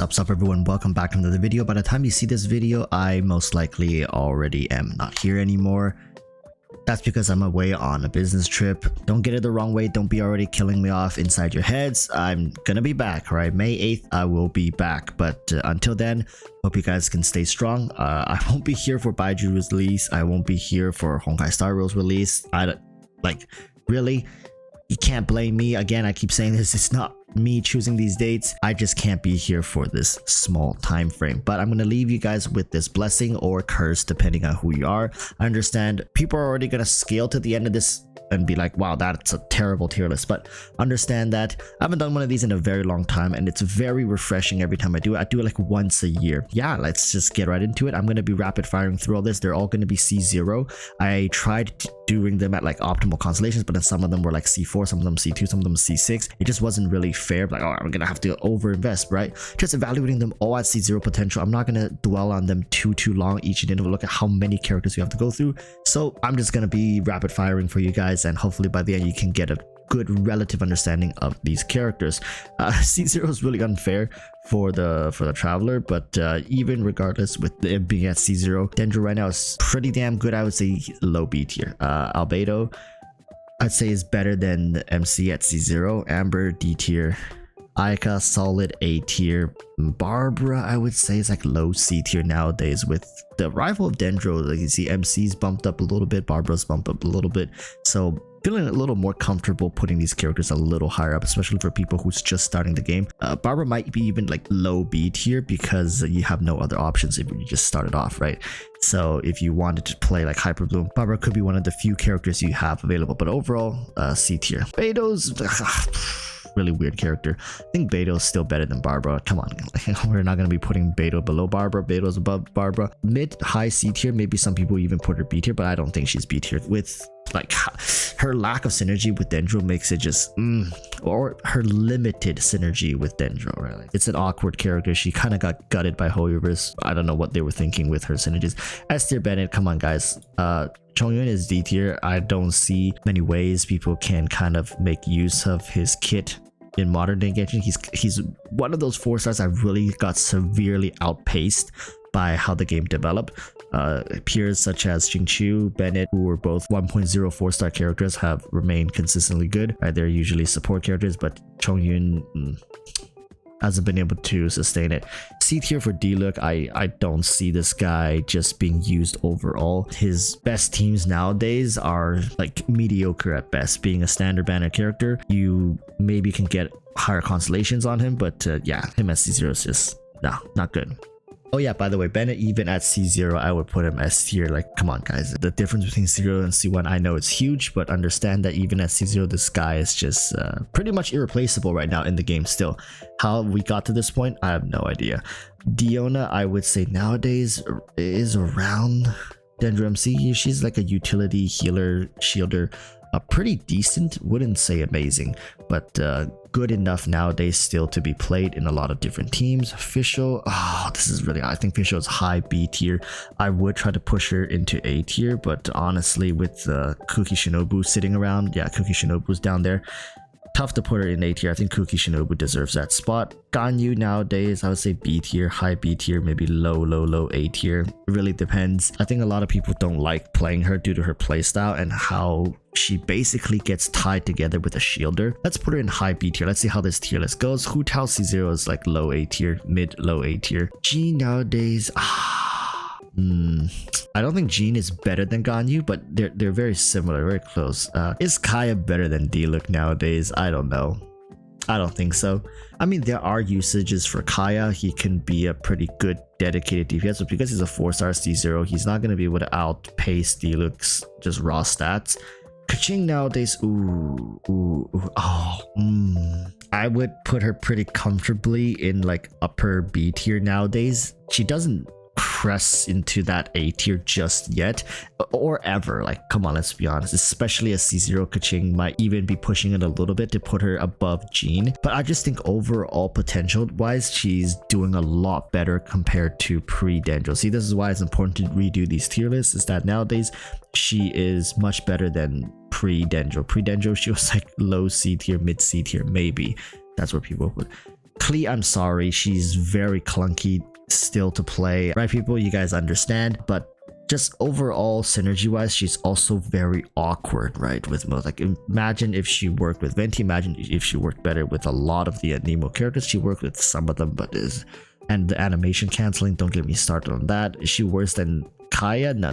Sup everyone, welcome back to another video. By the time you see this video, I most likely already am not here anymore. That's because I'm away on a business trip. Don't get it the wrong way, don't be already killing me off inside your heads. I'm gonna be back, right? May 8th I will be back, but until then, hope you guys can stay strong. I won't be here for Baiju's release. I won't be here for Honkai Star Rail's release. Really, you can't blame me. Again, I keep saying this, it's not me choosing these dates. I just can't be here for this small time frame, but I'm going to leave you guys with this blessing or curse depending on who you are. I understand people are already going to scale to the end of this and be like, wow, that's a terrible tier list, but understand that I haven't done one of these in a very long time and it's very refreshing every time I do it. I do it like once a year. Yeah, let's just get right into it. I'm going to be rapid firing through all this. They're all going to be C0. I tried doing them at like optimal constellations, but then some of them were like C4, some of them C2, some of them C6. It just wasn't really fair. Like, oh, I'm gonna have to over invest, right? Just evaluating them all at C0 potential. I'm not gonna dwell on them too long each individual. Look at how many characters you have to go through. So I'm just gonna be rapid firing for you guys, and hopefully by the end you can get a good relative understanding of these characters. C0 is really unfair for the traveler, but even regardless with it being at C0, Dendro right now is pretty damn good. I would say low B tier. Albedo I'd say is better than MC at C0. Amber D tier. Aika solid A tier. Barbara I would say is like low C tier nowadays. With the arrival of Dendro, like you see MC's bumped up a little bit, Barbara's bumped up a little bit, so feeling a little more comfortable putting these characters a little higher up, especially for people who's just starting the game. Barbara might be even like low B tier because you have no other options if you just started off, right? So if you wanted to play like Hyper Bloom, Barbara could be one of the few characters you have available, but overall C tier. Beto's really weird character. I think Beto's still better than Barbara. Come on, we're not going to be putting Beto below Barbara. Beto's above Barbara. Mid high C tier, maybe some people even put her B tier, but I don't think she's B tier. With like her lack of synergy with Dendro makes it just or her limited synergy with Dendro, right? Like, it's an awkward character. She kind of got gutted by Hoyoverse. I don't know what they were thinking with her synergies. S tier Bennett, come on guys. Chongyun is D tier. I don't see many ways people can kind of make use of his kit in modern day Genshin. He's one of those 4 stars that really got severely outpaced by how the game developed. Peers such as Xingqiu, Bennett, who were both 1.04 star characters, have remained consistently good. Right? They're usually support characters, but Chongyun hasn't been able to sustain it. C tier for D-Look, I don't see this guy just being used overall. His best teams nowadays are like mediocre at best. Being a standard banner character, you maybe can get higher constellations on him, but yeah, him at C0 is just not good. Oh yeah, by the way, Bennett even at C0, I would put him S tier. Like, come on guys, the difference between C0 and C1, I know it's huge, but understand that even at C0, this guy is just pretty much irreplaceable right now in the game still. How we got to this point, I have no idea. Diona, I would say nowadays is around Dendro MC. She's like a utility healer, shielder. Pretty decent, wouldn't say amazing, but good enough nowadays still to be played in a lot of different teams. Official, this is really, I think Official is high B tier. I would try to push her into A tier, but honestly with Kuki Shinobu sitting around, yeah, Kuki Shinobu's down there, tough to put her in A tier. I think Kuki Shinobu deserves that spot. Ganyu nowadays, I would say B tier, high B tier, maybe low A tier. It really depends. I think a lot of people don't like playing her due to her playstyle and how she basically gets tied together with a shielder. Let's put her in high B tier. Let's see how this tier list goes. Hu Tao C0 is like low A tier, mid low A tier. Jean nowadays, I don't think Jean is better than Ganyu, but they're very similar, very close. Is Kaya better than D-Look nowadays? I don't know. I don't think so. I mean, there are usages for Kaya. He can be a pretty good dedicated DPS, but because he's a 4-star C0, he's not going to be able to outpace D-Look's just raw stats. Kaching nowadays, I would put her pretty comfortably in like upper B tier nowadays. She doesn't press into that A tier just yet or ever. Like, come on, let's be honest, especially a C0 Kaching might even be pushing it a little bit to put her above Jean, but I just think overall potential wise she's doing a lot better compared to pre-Dendro. See, this is why it's important to redo these tier lists, is that nowadays she is much better than pre-Dendro. Pre-Dendro she was like low C tier, mid C tier, maybe that's where people would. Klee, I'm sorry, she's very clunky still to play, right people? You guys understand, but just overall synergy wise, she's also very awkward, right? With most, like, imagine if she worked with Venti, imagine if she worked better with a lot of the Nemo characters. She worked with some of them, but and the animation canceling, don't get me started on that. Is she worse than Kaya? No,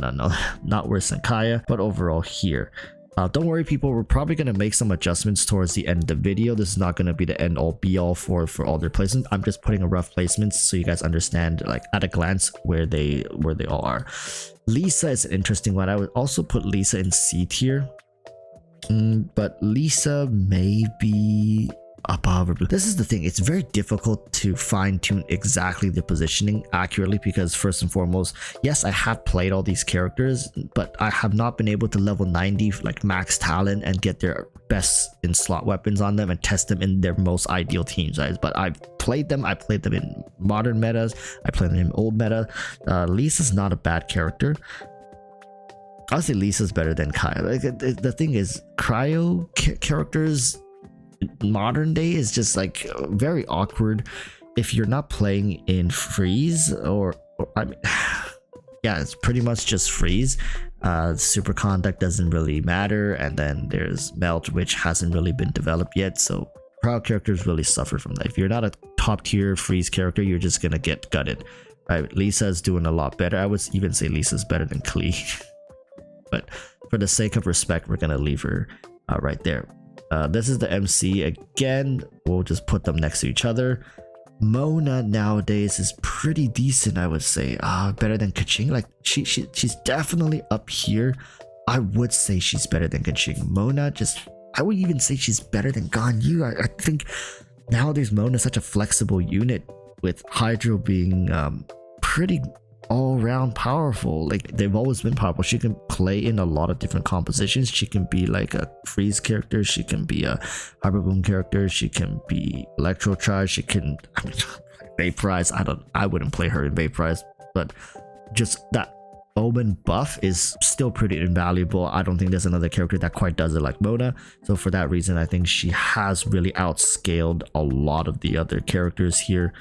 not worse than Kaya, but overall here. Don't worry people, we're probably going to make some adjustments towards the end of the video. This is not going to be the end all be all for all their placements. I'm just putting a rough placements so you guys understand, like, at a glance where they all are. Lisa is an interesting one. I would also put Lisa in C tier, but Lisa may be above. This is the thing, it's very difficult to fine-tune exactly the positioning accurately, because first and foremost, yes, I have played all these characters, but I have not been able to level 90 like max talent and get their best in slot weapons on them and test them in their most ideal teams, right? But I've played them. I played them in modern metas, I played them in old meta. Lisa's not a bad character. I'll say Lisa's better than Kaya. Like, the thing is, cryo characters modern day is just like very awkward if you're not playing in freeze or I mean, yeah, it's pretty much just freeze. Super conduct doesn't really matter, and then there's melt, which hasn't really been developed yet, so crowd characters really suffer from that. If you're not a top tier freeze character, you're just gonna get gutted, right? Lisa's doing a lot better. I would even say Lisa's better than Klee. But for the sake of respect, we're gonna leave her right there. This is the MC again. We'll just put them next to each other. Mona nowadays is pretty decent, I would say. Better than Kaching. Like, she's definitely up here. I would say she's better than Kaching. Mona, I would even say she's better than Ganyu. I think nowadays Mona is such a flexible unit, with Hydro being pretty all-round powerful. Like, they've always been powerful. She can play in a lot of different compositions. She can be like a freeze character, she can be a hyper boom character, she can be electro charge, she can, I mean, vaporize. I wouldn't play her in vaporize, but just that Omen buff is still pretty invaluable. I don't think there's another character that quite does it like Mona, so for that reason I think she has really outscaled a lot of the other characters here.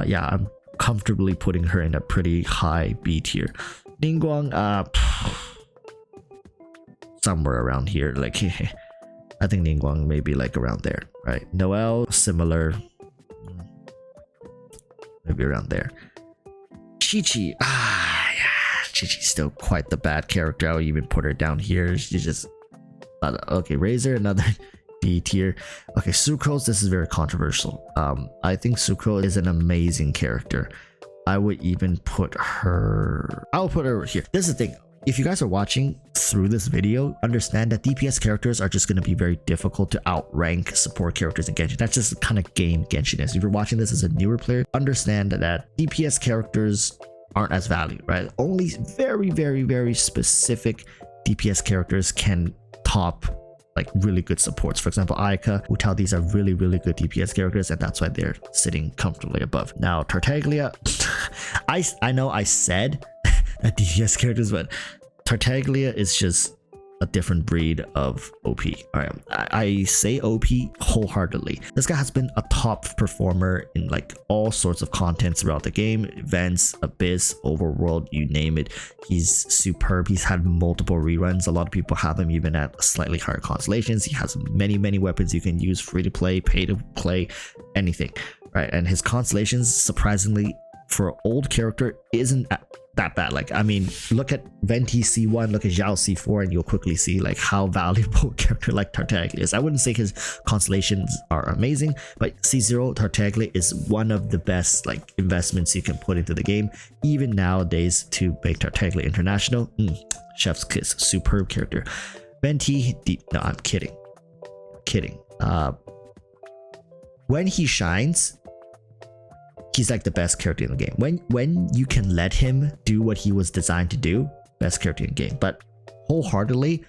Yeah, I'm comfortably putting her in a pretty high B tier. Ningguang, somewhere around here. Like, I think Ningguang may be like around there, right? Noelle, similar, maybe around there. Chi-Chi, yeah, Chi-Chi's still quite the bad character. I would even put her down here. She's just okay. Razor, another B tier. Okay, Sucrose, this is very controversial. I think Sucrose is an amazing character. I would even put her, I'll put her here. This is the thing, if you guys are watching through this video, understand that DPS characters are just going to be very difficult to outrank support characters in Genshin. That's just the kind of game Genshin is. If you're watching this as a newer player, understand that DPS characters aren't as valued, right? Only very specific DPS characters can top like really good supports. For example, Ayaka, Wu-Tao, these are really good DPS characters, and that's why they're sitting comfortably above. Now Tartaglia, I know I said that DPS characters, but Tartaglia is just a different breed of OP. All right, I say OP wholeheartedly. This guy has been a top performer in like all sorts of content throughout the game, events, Abyss, Overworld, you name it. He's superb. He's had multiple reruns. A lot of people have him even at slightly higher constellations. He has many weapons you can use, free to play, pay to play, anything, right? And his constellations, surprisingly, for an old character, isn't that bad. Like, I mean, look at Venti C1, look at Zhao C4, and you'll quickly see like how valuable a character like Tartaglia is. I wouldn't say his constellations are amazing, but C0 Tartaglia is one of the best like investments you can put into the game, even nowadays, to make Tartaglia international. Chef's kiss, superb character. Venti, no, I'm kidding. When he shines, he's like the best character in the game. When you can let him do what he was designed to do, best character in the game. But wholeheartedly,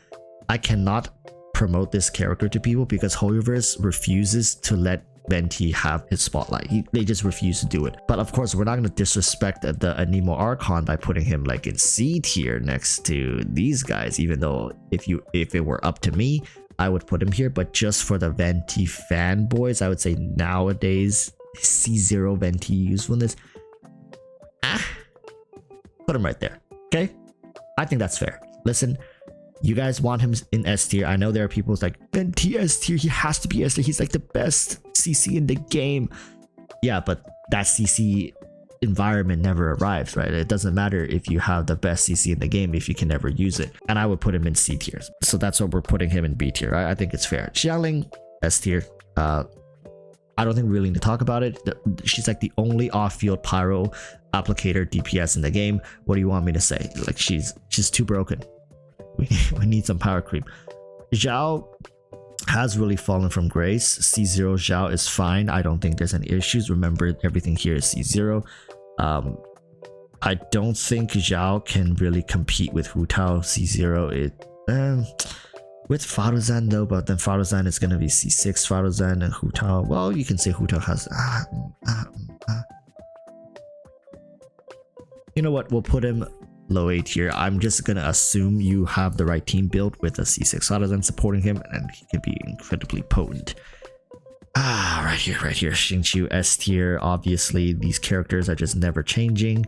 I cannot promote this character to people because Hoyoverse refuses to let Venti have his spotlight. They just refuse to do it. But of course, we're not going to disrespect the Anemo Archon by putting him like in C tier next to these guys, even though if it were up to me, I would put him here. But just for the Venti fanboys, I would say nowadays C0 venti usefulness. Put him right there. Okay, I think that's fair. Listen, you guys want him in S tier. I know there are people who's like, venti S tier, he has to be S tier, he's like the best CC in the game. Yeah, but that CC environment never arrives, right? It doesn't matter if you have the best CC in the game if you can never use it. And I would put him in C tier, so that's why we're putting him in B tier. I think it's fair. Xiaoling, S tier. I don't think we really need to talk about it. She's like the only off-field pyro applicator DPS in the game. What do you want me to say? Like, she's too broken. We need some power creep. Zhao has really fallen from grace. C0 Zhao is fine. I don't think there's any issues. Remember, everything here is C0. I don't think Zhao can really compete with Hu Tao. C0 with Faruzan though, but then Faruzan is gonna be C6 Faruzan, and Hu Tao, well, you can say Hu Tao has you know what, we'll put him low 8 here. I'm just gonna assume you have the right team built with a C6 Faruzan supporting him, and he can be incredibly potent. Right here, Xingqiu S tier. Obviously these characters are just never changing.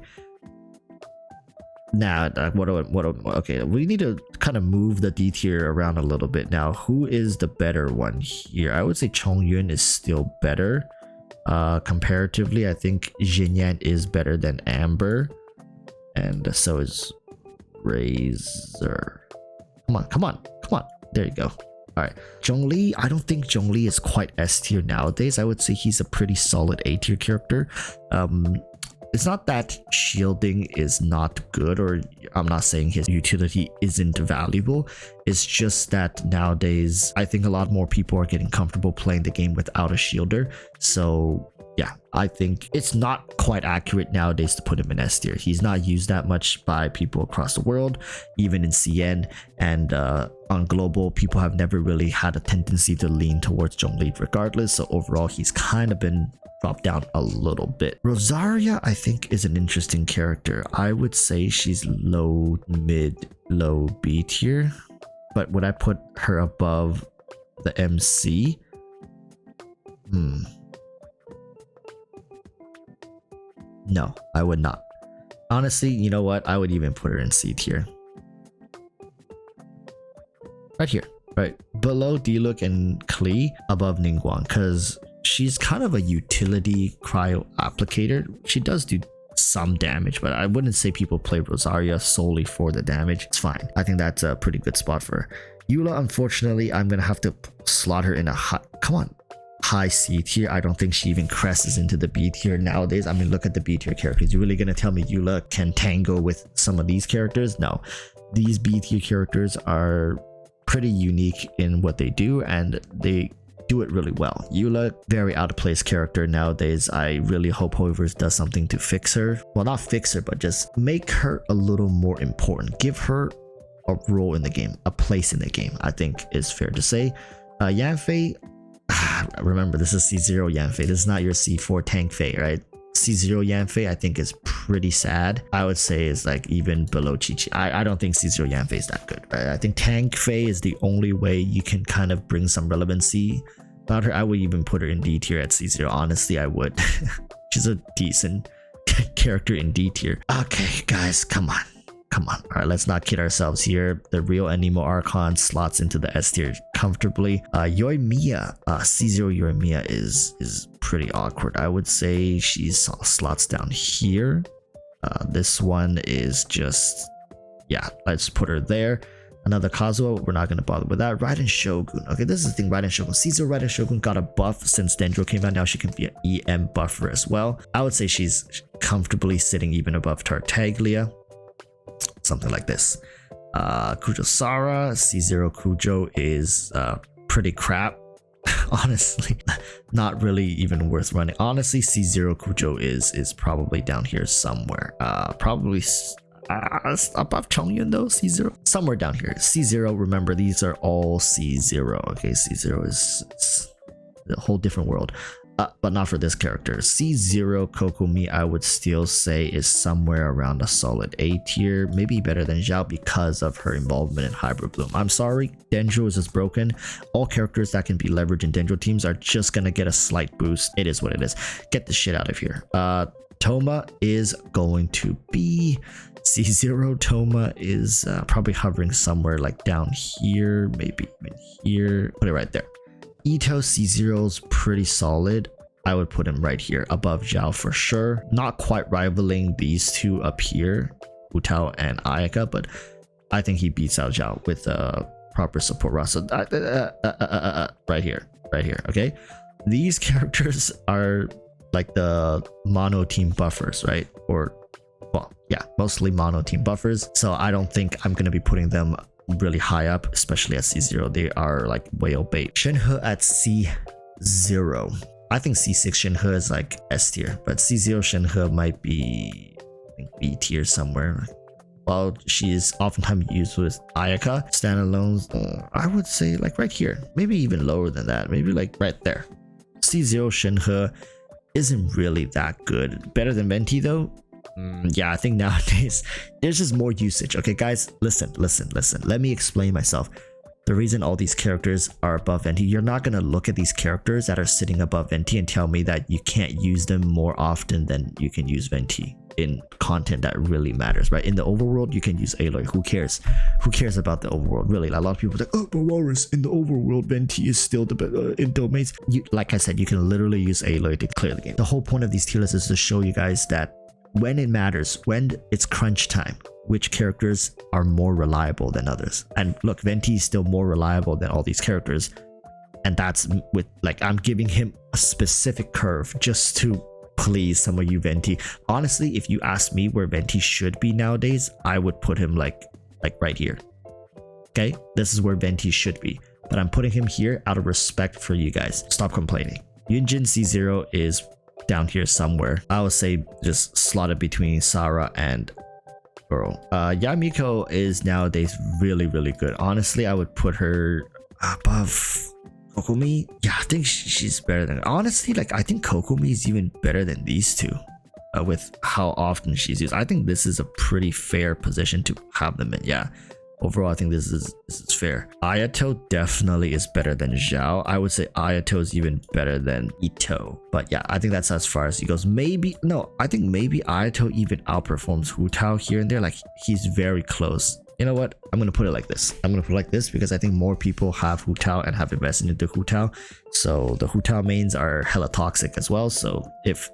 Now, okay, we need to kind of move the D tier around a little bit. Now, who is the better one here? I would say Chongyun is still better. Comparatively, I think Xinyan is better than Amber, and so is Razor. Come on. There you go. All right, Zhongli. I don't think Zhongli is quite S tier nowadays. I would say he's a pretty solid A tier character. It's not that shielding is not good, or I'm not saying his utility isn't valuable. It's just that nowadays I think a lot more people are getting comfortable playing the game without a shielder. So yeah, I think it's not quite accurate nowadays to put him in S tier. He's not used that much by people across the world, even in CN, and on global, people have never really had a tendency to lean towards Zhongli regardless. So overall, he's kind of been dropped down a little bit. Rosaria, I think, is an interesting character. I would say she's low B tier, but would I put her above the MC? No, I would not. Honestly, you know what? I would even put her in C tier. Right here, right below Diluc and Klee, above Ningguang, because she's kind of a utility cryo applicator. She does do some damage, but I wouldn't say people play Rosaria solely for the damage. It's fine. I think that's a pretty good spot for her. Eula, unfortunately, I'm gonna have to slot her in a high C tier. I don't think she even cresses into the B tier nowadays. I mean, look at the B tier characters. You're really gonna tell me Eula can tango with some of these characters? No, these B tier characters are pretty unique in what they do, and they do it really well. Eula, very out of place character nowadays. I really hope Hoiverse does something to fix her. Well, not fix her, but just make her a little more important. Give her a role in the game, a place in the game, I think is fair to say. Yanfei, remember, this is C0 Yanfei. This is not your C4 Tank Fei, right? C0 Yanfei, I think, is pretty sad. I would say is like even below Chi-Chi. I don't think C0 Yanfei is that good, right? I think Tank Fei is the only way you can kind of bring some relevancy about her. I would even put her in D tier at C0. Honestly, I would. She's a decent character in D tier. Okay, guys, come on. All right, let's not kid ourselves here. The real Anemo Archon slots into the S tier comfortably. Yoimiya, C0 Yoimiya is pretty awkward. I would say she slots down here. This one is just, yeah, let's put her there. Another Kazuo, we're not going to bother with that. Raiden Shogun. Okay, this is the thing, Raiden Shogun. C0 Raiden Shogun got a buff since Dendro came out. Now she can be an EM buffer as well. I would say she's comfortably sitting even above Tartaglia. Something like this. Kujo Sara, C0 Kujo is pretty crap. Honestly, not really even worth running. Honestly, C0 Kujo is probably down here somewhere. Probably above Chongyun though. C0 somewhere down here. C0, remember, these are all C0. Okay, C0 is a whole different world. but not for this character. C0 Kokumi, I would still say is somewhere around a solid A tier, maybe better than Zhao because of her involvement in Hybrid Bloom. I'm sorry, Dendro is just broken. All characters that can be leveraged in Dendro teams are just gonna get a slight boost. It is what it is. Get the shit out of here. Toma is going to be C0. Toma is probably hovering somewhere like down here, maybe even here. Put it right there. Ito C0's pretty solid. I would put him right here above Zhao for sure. Not quite rivaling these two up here, Wu-Tao and Ayaka, but I think he beats out Zhao with a proper support roster. Right here, okay? These characters are like the mono team buffers, right? Or, well, yeah, mostly mono team buffers. So I don't think I'm going to be putting them really high up, especially at C0. They are like whale bait. Shenhe at C0. I think C6 Shenhe is like S tier, but C0 Shenhe might be, I think, B tier somewhere. While she is oftentimes used with Ayaka standalones, I would say like right here, maybe even lower than that, maybe like right there. C0 Shenhe isn't really that good. Better than Venti though? Yeah, I think nowadays there's just more usage. Okay guys, listen. Let me explain myself. The reason all these characters are above Venti, you're not going to look at these characters that are sitting above Venti and tell me that you can't use them more often than you can use Venti in content that really matters, right? In the overworld, you can use Aloy. Who cares? Who cares about the overworld? Really, a lot of people are like, oh, but Walrus, in the overworld, Venti is still the best in domains. Like I said, you can literally use Aloy to clear the game. The whole point of these tier lists is to show you guys that when it matters, when it's crunch time, which characters are more reliable than others. And look, Venti is still more reliable than all these characters, and that's with like, I'm giving him a specific curve just to please some of you Venti. Honestly, if you ask me where Venti should be nowadays, I would put him like right here. Okay, this is where Venti should be, but I'm putting him here out of respect for you guys. Stop complaining. Yunjin C0 is down here somewhere. I would say just slot it between Sarah and Girl. Yamiko is nowadays really good. Honestly, I would put her above Kokumi. Yeah, I think she's better than, honestly, like I think Kokumi is even better than these two with how often she's used. I think this is a pretty fair position to have them in. Yeah, overall I think this is fair. Ayato definitely is better than Zhao. I would say Ayato is even better than Ito, but yeah, I think that's as far as he goes. Maybe no, I think maybe Ayato even outperforms Hu-Tao here and there. Like he's very close. You know what, I'm gonna put it like this. I'm gonna put it like this because I think more people have Hu-Tao and have invested into Hu-Tao, so the Hu-Tao mains are hella toxic as well. So if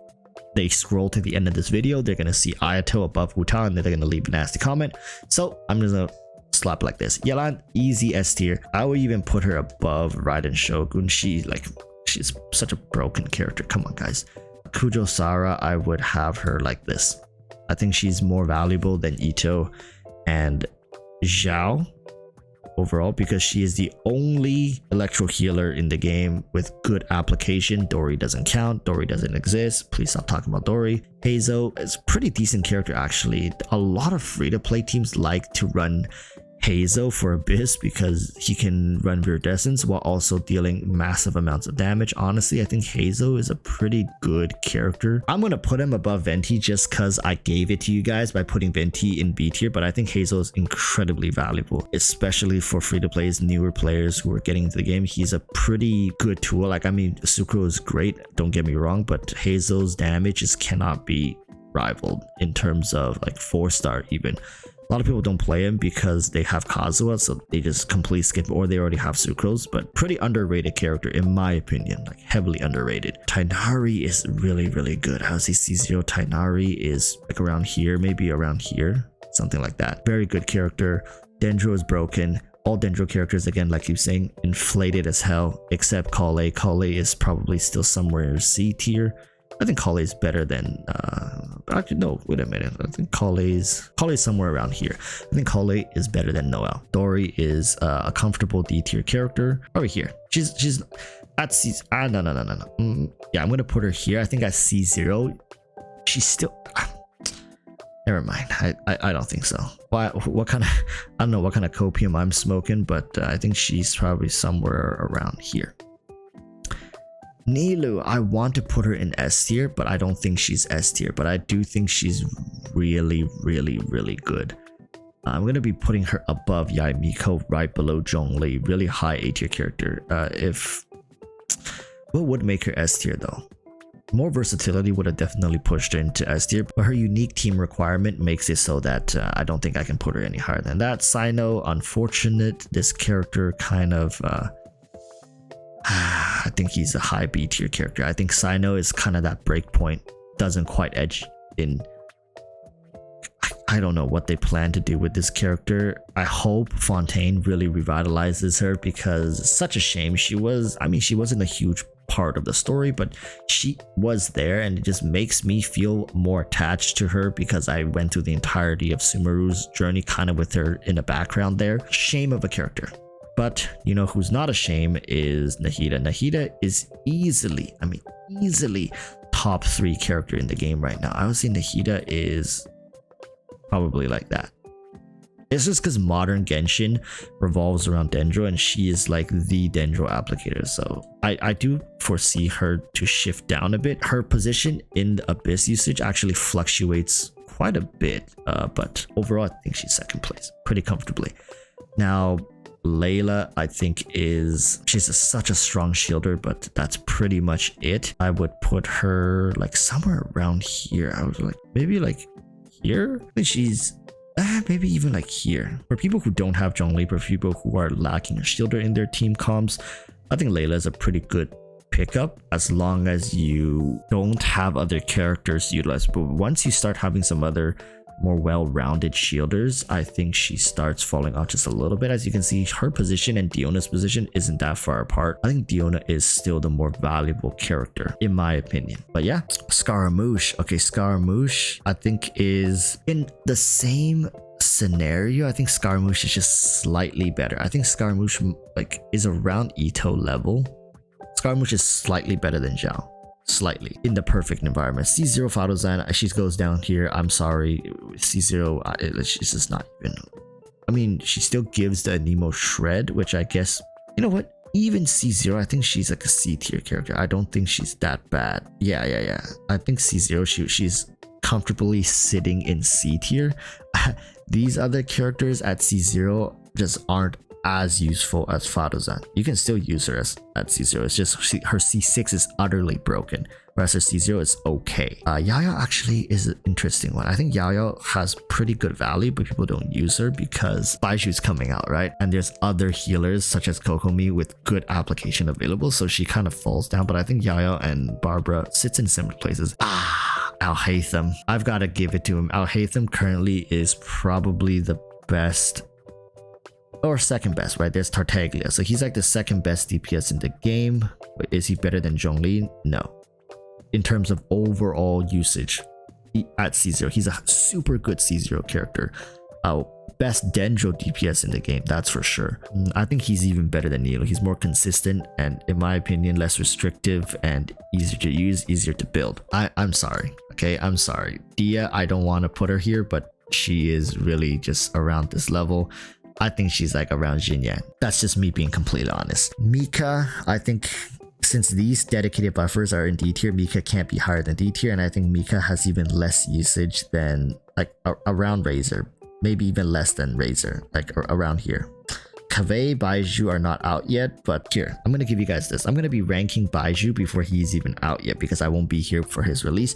they scroll to the end of this video, they're gonna see Ayato above Hu-Tao and they're gonna leave a nasty comment. So I'm gonna slap like this. Yelan, easy S tier. I would even put her above Raiden Shogun. She's such a broken character. Come on guys. Kujo Sara, I would have her like this. I think she's more valuable than Ito and Zhao overall because she is the only electro healer in the game with good application. Dori doesn't count. Dori doesn't exist. Please stop talking about Dori. Heizo is a pretty decent character actually. A lot of free-to-play teams like to run Heizo for Abyss because he can run Viridescence while also dealing massive amounts of damage. Honestly, I think Heizo is a pretty good character. I'm gonna put him above Venti just because I gave it to you guys by putting Venti in B tier, but I think Heizo is incredibly valuable, especially for free-to-plays, newer players who are getting into the game. He's a pretty good tool. Like, I mean, Sukro is great, don't get me wrong, but Heizo's damage just cannot be rivaled in terms of like 4-star even. A lot of people don't play him because they have Kazuha, so they just completely skip, or they already have Sucrose, but pretty underrated character in my opinion, like heavily underrated. Tainari is really good. How's he C0? Tainari is like around here, maybe around here, something like that. Very good character. Dendro is broken. All Dendro characters, again, like you're saying, inflated as hell, except Kale. Kale is probably still somewhere C tier. I think Kale is better than actually no, wait a minute. I think Kale is somewhere around here. I think Kale is better than Noelle. Dori is a comfortable D tier character over here. She's at C. No. Yeah, I'm gonna put her here. I think at C0. She's still. Never mind. I don't think so. What kind of, I don't know what kind of copium I'm smoking, but I think she's probably somewhere around here. Nilu, I want to put her in S tier, but I don't think she's S tier, but I do think she's really, really, really good. I'm going to be putting her above Yae Miko, right below Zhongli, really high A tier character. What would make her S tier though? More versatility would have definitely pushed her into S tier, but her unique team requirement makes it so that I don't think I can put her any higher than that. Sino, unfortunate. This character kind of I think he's a high B tier character. I think Sino is kind of that break point, doesn't quite edge in. I don't know what they plan to do with this character. I hope Fontaine really revitalizes her, because it's such a shame. She wasn't a huge part of the story, but she was there, and it just makes me feel more attached to her because I went through the entirety of Sumeru's journey kind of with her in the background there. Shame of a character. But you know who's not a shame is Nahida. Nahida is easily top 3 character in the game right now. I would say Nahida is probably like that. It's just because modern Genshin revolves around Dendro, and she is like the Dendro applicator. So I do foresee her to shift down a bit. Her position in the Abyss usage actually fluctuates quite a bit, but overall I think she's second place pretty comfortably. Now Layla, I think she's such a strong shielder, but that's pretty much it. I would put her like somewhere around here. I was like maybe like here. I think she's maybe even like here. For people who don't have Zhongli, for people who are lacking a shielder in their team comps, I think Layla is a pretty good pickup as long as you don't have other characters utilized. But once you start having some other more well-rounded shielders, I think she starts falling off just a little bit. As you can see, her position and Diona's position isn't that far apart. I think Diona is still the more valuable character in my opinion. But yeah, Scaramouche. Okay, Scaramouche I think is in the same scenario. I think Scaramouche is just slightly better. I think Scaramouche like is around Ito level. Scaramouche is slightly better than Zhao. Slightly in the perfect environment. C0 Fadozan, she goes down here. I'm sorry, C0, she's just not even. I mean, she still gives the Nemo shred, which I guess, you know what? Even C0, I think she's like a C tier character. I don't think she's that bad. Yeah. I think C0, she's comfortably sitting in C tier. These other characters at C0 just aren't as useful as Fadozan. You can still use her at C0. It's just her C6 is utterly broken, whereas her C0 is okay. Yaya actually is an interesting one. I think Yaya has pretty good value, but people don't use her because Baiju's coming out, right? And there's other healers such as Kokomi with good application available, so she kind of falls down. But I think Yaya and Barbara sits in similar places. Al-Haytham. I've got to give it to him. Al-Haytham currently is probably the best or second best, right? There's Tartaglia, so he's like the second best DPS in the game. Is he better than Zhongli? No. In terms of overall usage at C0, he's a super good C0 character. Best Dendro DPS in the game, that's for sure. I think he's even better than Nilo. He's more consistent and, in my opinion, less restrictive and easier to use, easier to build. I'm sorry, okay? I'm sorry. Dia, I don't want to put her here, but she is really just around this level. I think she's like around Xinyan. That's just me being completely honest. Mika, I think since these dedicated buffers are in D tier, Mika can't be higher than D tier, and I think Mika has even less usage than like around Razor, maybe even less than Razor, like around here. Kaveh, Baiju are not out yet, but here, I'm gonna give you guys this. I'm gonna be ranking Baiju before he's even out yet because I won't be here for his release.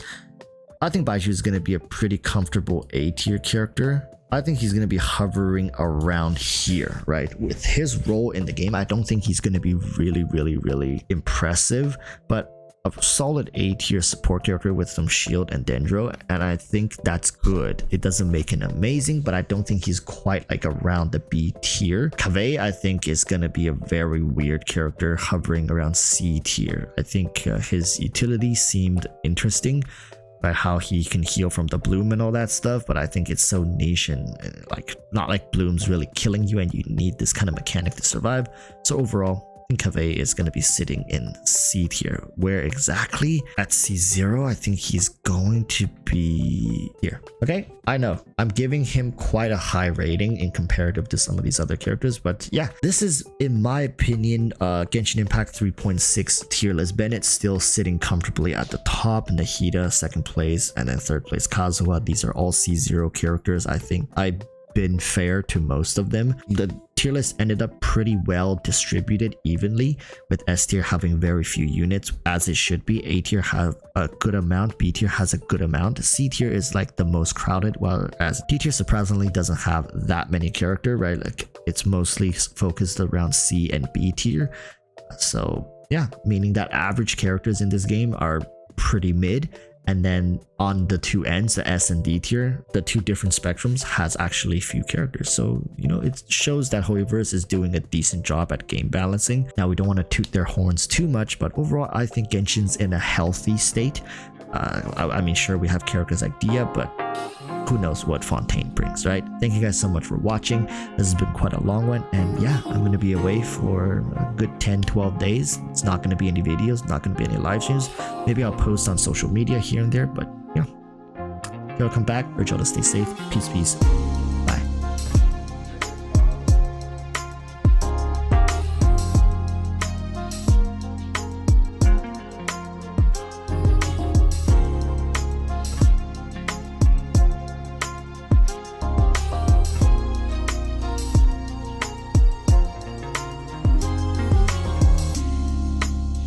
I think Baiju is gonna be a pretty comfortable A tier character. I think he's going to be hovering around here, right? With his role in the game, I don't think he's going to be really impressive, but a solid A tier support character with some shield and Dendro, and I think that's good. It doesn't make him amazing, but I don't think he's quite like around the B tier. Kaveh, I think, is going to be a very weird character hovering around C tier. I think his utility seemed interesting, by how he can heal from the bloom and all that stuff, but I think it's so niche and like not like bloom's really killing you and you need this kind of mechanic to survive. So overall, think Kaveh is going to be sitting in C tier. Where exactly? At C0, I think he's going to be here. Okay, I know I'm giving him quite a high rating in comparative to some of these other characters, but yeah, this is, in my opinion, Genshin Impact 3.6 tier list. Bennett still sitting comfortably at the top, Nahida second place, and then third place Kazuha. These are all C0 characters. I think I've been fair to most of them. The tier list ended up pretty well distributed evenly, with S tier having very few units, as it should be. A tier have a good amount, B tier has a good amount, C tier is like the most crowded, whereas D tier surprisingly doesn't have that many characters, right? Like it's mostly focused around C and B tier. So yeah, meaning that average characters in this game are pretty mid. And then on the two ends, the S and D tier, the two different spectrums has actually few characters. So, you know, it shows that Hoyoverse is doing a decent job at game balancing. Now, we don't want to toot their horns too much, but overall, I think Genshin's in a healthy state. I mean, sure, we have characters like Dia, but who knows what Fontaine brings, right? Thank you guys so much for watching. This has been quite a long one, and yeah, I'm going to be away for a good 10-12 days. It's not going to be any videos, not going to be any live streams. Maybe I'll post on social media here and there, but yeah. If you'll come back, urge y'all to stay safe. Peace.